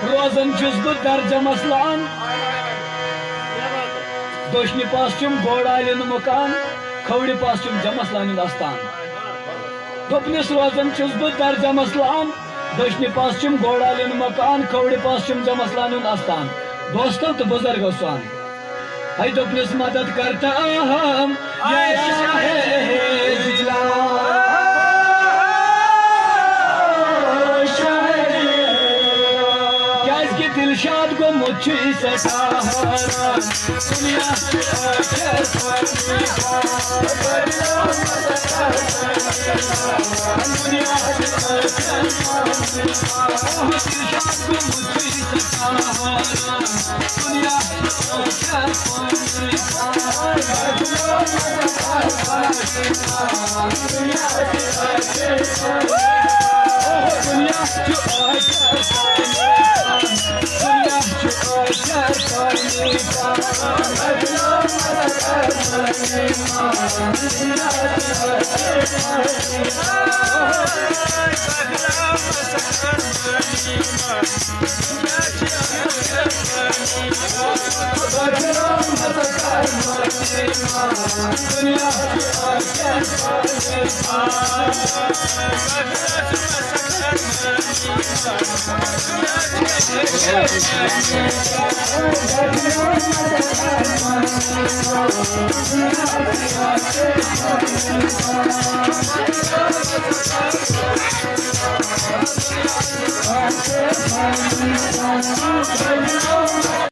रोजन छुस बह दर्जा मसलान दोशनि पास चुम गोड़ालिन मकान खवड़ि पास चुम जमसलान आस्थान दोपनिस रोजन छुस बह दर्जा मसलान दोशनि पास चुम गोड़ालिन मकान खवड़ि पास चुम जमसलान आस्थान दोस्तों तो बुजुर्गों सान है दोपनिस मदद करता हम या शाहे जिला दिलशाद को मुझे सहारा दुनिया